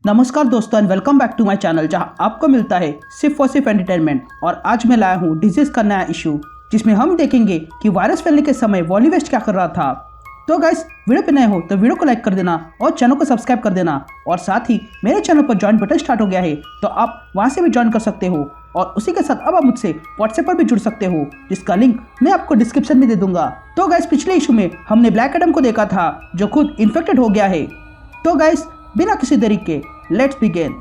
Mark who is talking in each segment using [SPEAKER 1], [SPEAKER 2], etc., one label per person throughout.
[SPEAKER 1] नमस्कार दोस्तों and welcome back to my channel जहां आपको मिलता है सिर्फ और सिर्फ एंटरटेनमेंट। और आज मैं लाया हूं डिजीज का नया इशू जिसमें हम देखेंगे कि वायरस फैलने के समय वॉली वेस्ट क्या कर रहा था। तो गाइस, वीडियो पे नए हो तो वीडियो को लाइक कर देना और चैनल को सब्सक्राइब कर देना। और साथ ही मेरे चैनल पर ज्वाइन बटन स्टार्ट हो गया है तो आप वहां से भी ज्वाइन कर सकते हो। और उसी के साथ अब आप मुझसे व्हाट्सएप पर भी जुड़ सकते हो जिसका लिंक मैं आपको डिस्क्रिप्शन में दे दूंगा। तो गाइस, पिछले इशू में हमने ब्लैक एडम को देखा था जो खुद इन्फेक्टेड हो गया है। तो गाइस, बिना किसी देरी के let's begin.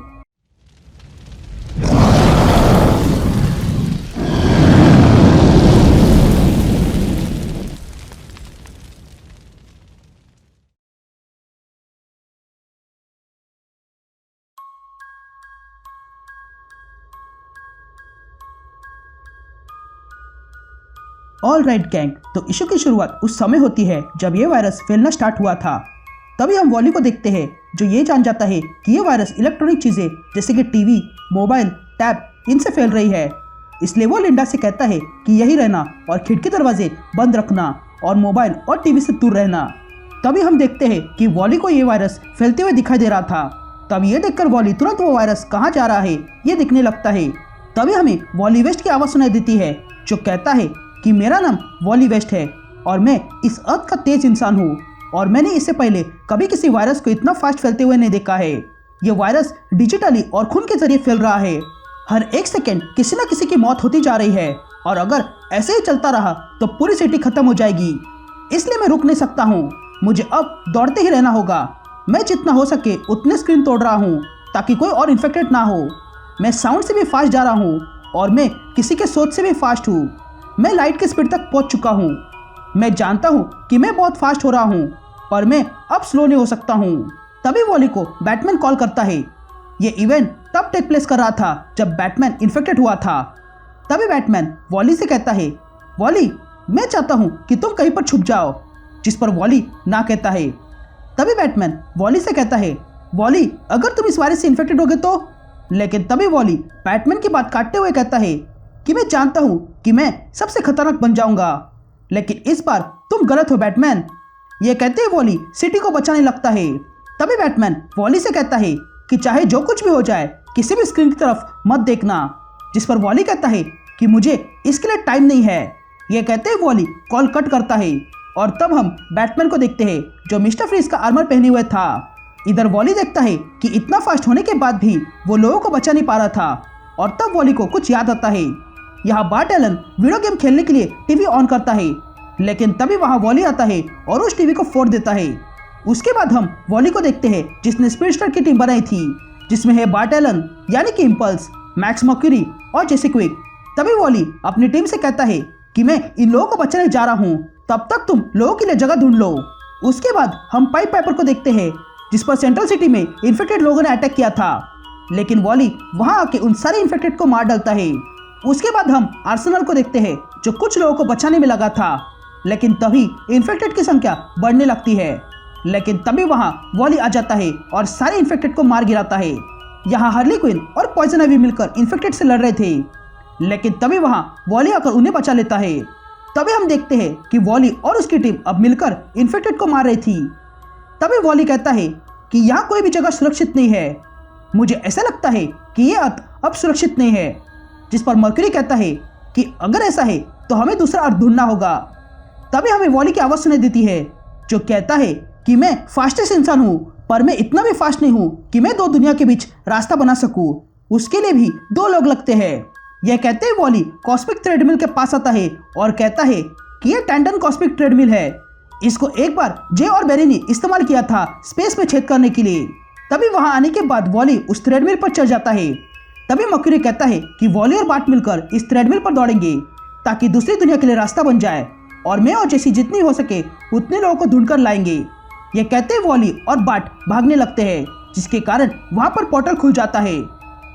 [SPEAKER 1] All right gang, तो इशू की शुरुआत उस समय होती है जब ये वायरस फैलना स्टार्ट हुआ था। तभी हम वॉली को देखते हैं जो ये जान जाता है कि ये वायरस इलेक्ट्रॉनिक चीज़ें जैसे कि टीवी, मोबाइल, टैब इनसे फैल रही है। इसलिए वो लिंडा से कहता है कि यही रहना और खिड़की दरवाजे बंद रखना और मोबाइल और टीवी से दूर रहना। तभी हम देखते हैं कि वॉली को ये वायरस फैलते हुए दिखाई दे रहा था। तब ये देखकर वॉली तुरंत वो वायरस कहाँ जा रहा है ये दिखने लगता है। तभी हमें वॉली वेस्ट की आवाज़ सुनाई देती है जो कहता है कि मेरा नाम वॉली वेस्ट है और मैं इस अर्थ का तेज इंसान हूँ और मैंने इससे पहले कभी किसी वायरस को इतना फास्ट फैलते हुए नहीं देखा है। ये वायरस डिजिटली और खून के जरिए फैल रहा है। हर एक सेकेंड किसी न किसी की मौत होती जा रही है और अगर ऐसे ही चलता रहा तो पूरी सिटी खत्म हो जाएगी। इसलिए मैं रुक नहीं सकता हूँ, मुझे अब दौड़ते ही रहना होगा। मैं जितना हो सके उतने स्क्रीन तोड़ रहा हूँ ताकि कोई और इन्फेक्टेड ना हो। मैं साउंड से भी फास्ट जा रहा हूँ और मैं किसी के सोच से भी फास्ट हूँ। मैं लाइट की स्पीड तक पहुँच चुका हूँ। मैं जानता हूँ कि मैं बहुत फास्ट हो रहा हूँ पर मैं अब स्लो नहीं हो सकता हूँ। तभी वॉली को बैटमैन कॉल करता है। ये इवेंट तब टेक प्लेस कर रहा था जब बैटमैन इन्फेक्टेड हुआ था। तभी बैटमैन वॉली से कहता है, वॉली मैं चाहता हूँ कि तुम कहीं पर छुप जाओ, जिस पर वॉली ना कहता है। तभी बैटमैन वॉली से कहता है, वॉली अगर तुम इस वायरस से इन्फेक्टेड हो गए तो। लेकिन तभी वॉली बैटमैन की बात काटते हुए कहता है कि मैं जानता हूँ कि मैं सबसे खतरनाक बन जाऊंगा, लेकिन इस बार तुम गलत हो बैटमैन। ये कहते ही वॉली सिटी को बचाने लगता है। तभी बैटमैन वॉली से कहता है कि चाहे जो कुछ भी हो जाए किसी भी स्क्रीन की तरफ मत देखना, जिस पर वॉली कहता है कि मुझे इसके लिए टाइम नहीं है। ये कहते ही वॉली कॉल कट करता है और तब हम बैटमैन को देखते हैं जो मिस्टर फ्रीज का आर्मर पहने हुए था। इधर वॉली देखता है कि इतना फास्ट होने के बाद भी वो लोगों को बचा नहीं पा रहा था। और तब वॉली को कुछ याद आता है। यहाँ बार्ट एलन वीडियो गेम खेलने के लिए टीवी ऑन करता है, लेकिन तभी वहाँ वॉली आता है और उस टीवी को फोड़ देता है। उसके बाद हम वॉली को देखते हैं जिसने स्पीडस्टर की टीम बनाई थी, जिसमें है बार्ट एलन यानी कि इम्पल्स, मैक्स मर्क्यूरी और जेसी क्विक। तभी वॉली अपनी टीम से कहता है कि मैं इन लोगों को बचाने जा रहा हूँ, तब तक तुम लोगों के लिए जगह ढूंढ लो। उसके बाद हम पाइप पाइपर को देखते हैं जिस पर सेंट्रल सिटी में इन्फेक्टेड लोगों ने अटैक किया था, लेकिन वॉली वहाँ आके उन सारे इन्फेक्टेड को मार डालता है। उसके बाद हम आर्सेनल को देखते हैं जो कुछ लोगों को बचाने में लगा था, लेकिन तभी इन्फेक्टेड की संख्या बढ़ने लगती है। लेकिन तभी वहाँ वॉली आ जाता है और सारे इन्फेक्टेड को मार गिराता है। यहाँ हार्ली क्विन और पॉइजन आइवी मिलकर इन्फेक्टेड से लड़ रहे थे, लेकिन तभी वहाँ वॉली आकर उन्हें बचा लेता है। तभी हम देखते हैं कि वॉली और उसकी टीम अब मिलकर इन्फेक्टेड को मार रही थी। तभी वॉली कहता है कि यहाँ कोई भी जगह सुरक्षित नहीं है, मुझे ऐसा लगता है कि ये अर्थ अब सुरक्षित नहीं है। जिस पर मर्क्यूरी कहता है कि अगर ऐसा है तो हमें दूसरा अर्थ ढूंढना होगा। तभी हमें वॉली की आवाज़ सुनाई देती है जो कहता है कि मैं फास्टेस्ट इंसान हूँ पर मैं इतना भी फास्ट नहीं हूँ कि मैं दो दुनिया के बीच रास्ता बना सकूँ, उसके लिए भी दो लोग लगते हैं। यह कहते ही वॉली कॉस्मिक ट्रेडमिल के पास आता है और कहता है कि यह टैंडन कॉस्मिक ट्रेडमिल है, इसको एक बार जे और बेरी ने इस्तेमाल किया था स्पेस में छेद करने के लिए। तभी वहां आने के बाद वॉली उस थ्रेडमिल पर चढ़ जाता है। तभी मर्क्यूरी कहता है कि वॉली और बार्ट मिलकर इस थ्रेडमिल पर दौड़ेंगे ताकि दूसरी दुनिया के लिए रास्ता बन जाए और मैं और जेसी जितनी हो सके उतने लोगों को ढूंढकर लाएंगे। ये कहते ही वॉली और बार्ट भागने लगते हैं, जिसके कारण वहां पर पोर्टल खुल जाता है।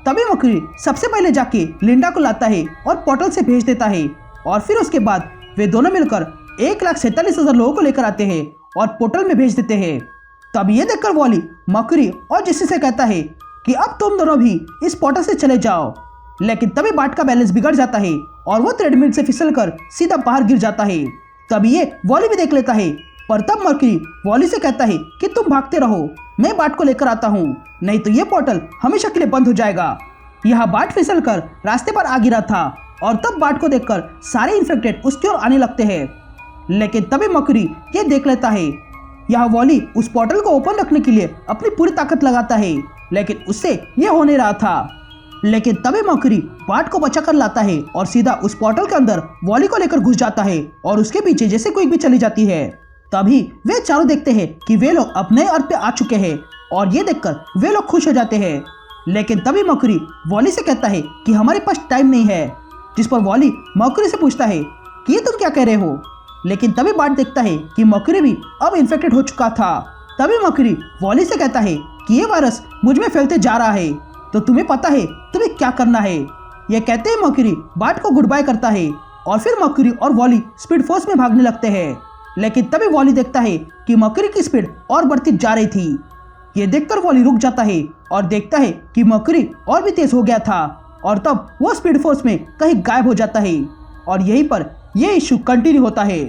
[SPEAKER 1] तभी मर्क्यूरी सबसे पहले जाके लिंडा को लाता है और पोर्टल से भेज देता है और फिर उसके बाद वे दोनों मिलकर 1,47,000 लोगों को लेकर आते हैं और पोर्टल में भेज देते हैं। तब ये देखकर वॉली मर्क्यूरी और जेसी से कहता है कि अब तुम दोनों भी इस पोर्टल से चले जाओ। लेकिन तभी बार्ट का बैलेंस बिगड़ जाता है और वो ट्रेडमिल से फिसलकर सीधा बाहर गिर जाता है। तभी ये वॉली भी देख लेता है पर तब मर्क्यूरी वॉली से कहता है कि तुम भागते रहो, मैं बार्ट को लेकर आता हूँ, नहीं तो ये पोर्टल हमेशा के लिए बंद हो जाएगा। यहाँ बार्ट फिसल कर रास्ते पर आ गिरा था और तब बार्ट को देखकर सारे इन्फेक्टेड उसकी ओर आने लगते हैं। लेकिन तभी मर्क्यूरी ये देख लेता है। यहाँ वॉली उस पोर्टल को ओपन रखने के लिए अपनी पूरी ताकत लगाता है, लेकिन उससे ये हो नहीं रहा था। लेकिन तभी मर्क्यूरी बार्ट को बचा कर लाता है और सीधा उस पोर्टल के अंदर वॉली को लेकर घुस जाता है और उसके पीछे जैसे कोई भी चली जाती है। तभी वे चारों देखते हैं कि वे लोग अपने अर्थ पे आ चुके हैं और ये देखकर वे लोग खुश हो जाते हैं। लेकिन तभी मर्क्यूरी वॉली से कहता है कि हमारे पास टाइम नहीं है, जिस पर वॉली मर्क्यूरी से पूछता है कि ये तुम क्या कह रहे हो। लेकिन तभी बार्ट देखता है कि मर्क्यूरी भी अब इन्फेक्टेड हो चुका था। तभी मर्क्यूरी वॉली से कहता है कि ये वायरस मुझ में फैलते जा रहा है, तो तुम्हें पता है तुम्हें क्या करना है। यह कहते ही मर्क्यूरी बार्ट को गुड बाय करता है और फिर मर्क्यूरी और वॉली स्पीड फोर्स में भागने लगते हैं। लेकिन तभी वॉली देखता है कि मर्क्यूरी की स्पीड और बढ़ती जा रही थी। ये देखकर वॉली रुक जाता है और देखता है कि मर्क्यूरी और भी तेज हो गया था और तब वो स्पीड फोर्स में कहीं गायब हो जाता है और यहीं पर यह इश्यू कंटिन्यू होता है।